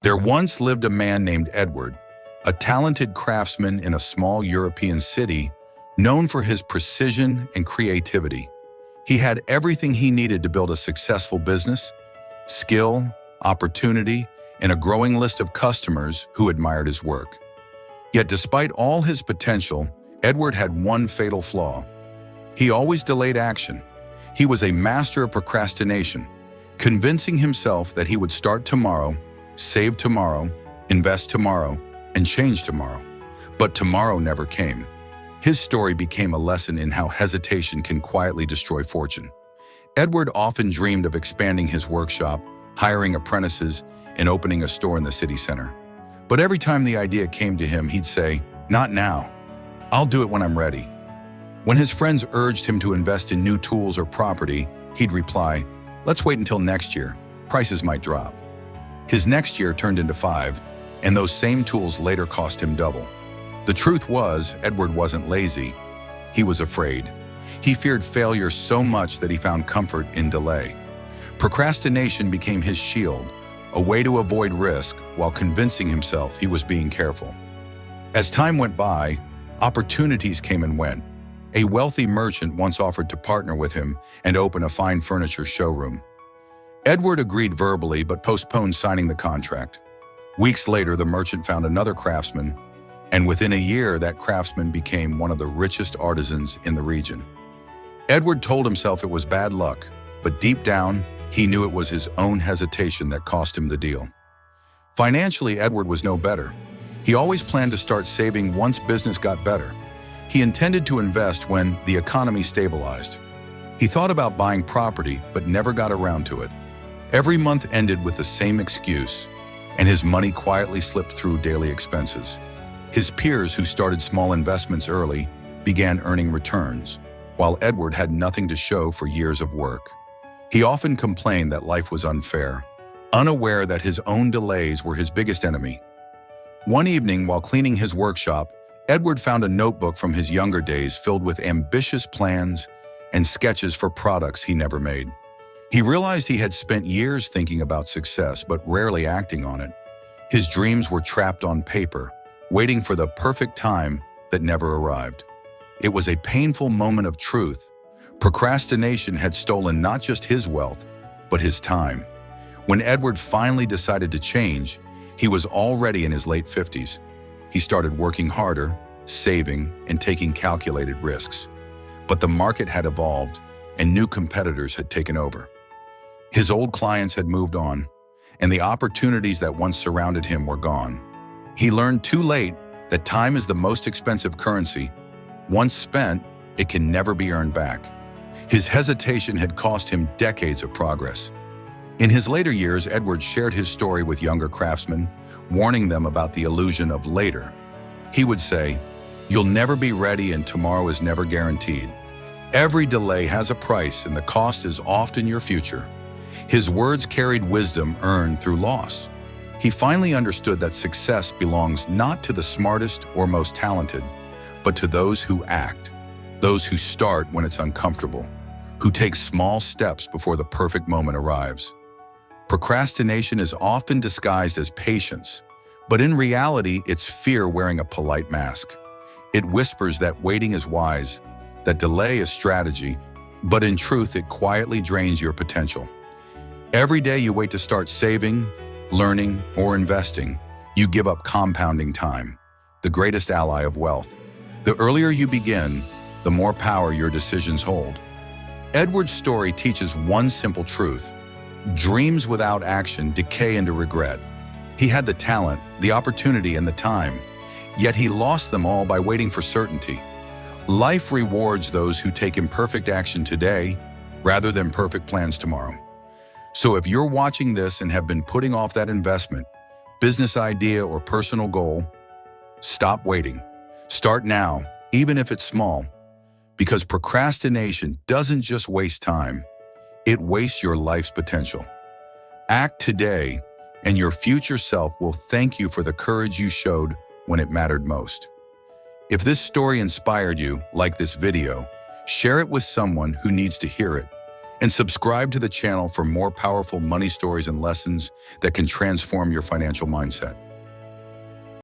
There once lived a man named Edward, a talented craftsman in a small European city known for his precision and creativity. He had everything he needed to build a successful business: skill, opportunity, and a growing list of customers who admired his work. Yet despite all his potential, Edward had one fatal flaw. He always delayed action. He was a master of procrastination, convincing himself that he would start tomorrow, save tomorrow, invest tomorrow, and change tomorrow. But tomorrow never came. His story became a lesson in how hesitation can quietly destroy fortune. Edward often dreamed of expanding his workshop, hiring apprentices, and opening a store in the city center. But every time the idea came to him, he'd say, "Not now. I'll do it when I'm ready." When his friends urged him to invest in new tools or property, he'd reply, "Let's wait until next year. Prices might drop." His next year turned into 5, and those same tools later cost him double. The truth was, Edward wasn't lazy. He was afraid. He feared failure so much that he found comfort in delay. Procrastination became his shield, a way to avoid risk while convincing himself he was being careful. As time went by, opportunities came and went. A wealthy merchant once offered to partner with him and open a fine furniture showroom. Edward agreed verbally but postponed signing the contract. Weeks later, the merchant found another craftsman, and within a year, that craftsman became one of the richest artisans in the region. Edward told himself it was bad luck, but deep down, he knew it was his own hesitation that cost him the deal. Financially, Edward was no better. He always planned to start saving once business got better. He intended to invest when the economy stabilized. He thought about buying property, but never got around to it. Every month ended with the same excuse, and his money quietly slipped through daily expenses. His peers who started small investments early began earning returns, while Edward had nothing to show for years of work. He often complained that life was unfair, unaware that his own delays were his biggest enemy. One evening, while cleaning his workshop, Edward found a notebook from his younger days filled with ambitious plans and sketches for products he never made. He realized he had spent years thinking about success but rarely acting on it. His dreams were trapped on paper, waiting for the perfect time that never arrived. It was a painful moment of truth. Procrastination had stolen not just his wealth, but his time. When Edward finally decided to change, he was already in his late 50s. He started working harder, saving, and taking calculated risks. But the market had evolved, and new competitors had taken over. His old clients had moved on, and the opportunities that once surrounded him were gone. He learned too late that time is the most expensive currency. Once spent, it can never be earned back. His hesitation had cost him decades of progress. In his later years, Edward shared his story with younger craftsmen, warning them about the illusion of later. He would say, "You'll never be ready and tomorrow is never guaranteed. Every delay has a price and the cost is often your future." His words carried wisdom earned through loss. He finally understood that success belongs not to the smartest or most talented, but to those who act, those who start when it's uncomfortable, who take small steps before the perfect moment arrives. Procrastination is often disguised as patience, but in reality, it's fear wearing a polite mask. It whispers that waiting is wise, that delay is strategy, but in truth, it quietly drains your potential. Every day you wait to start saving, learning, or investing, you give up compounding time, the greatest ally of wealth. The earlier you begin, the more power your decisions hold. Edward's story teaches one simple truth: dreams without action decay into regret. He had the talent, the opportunity, and the time, yet he lost them all by waiting for certainty. Life rewards those who take imperfect action today rather than perfect plans tomorrow. So if you're watching this and have been putting off that investment, business idea, or personal goal, stop waiting. Start now, even if it's small, because procrastination doesn't just waste time, it wastes your life's potential. Act today, and your future self will thank you for the courage you showed when it mattered most. If this story inspired you, like this video, share it with someone who needs to hear it. And subscribe to the channel for more powerful money stories and lessons that can transform your financial mindset.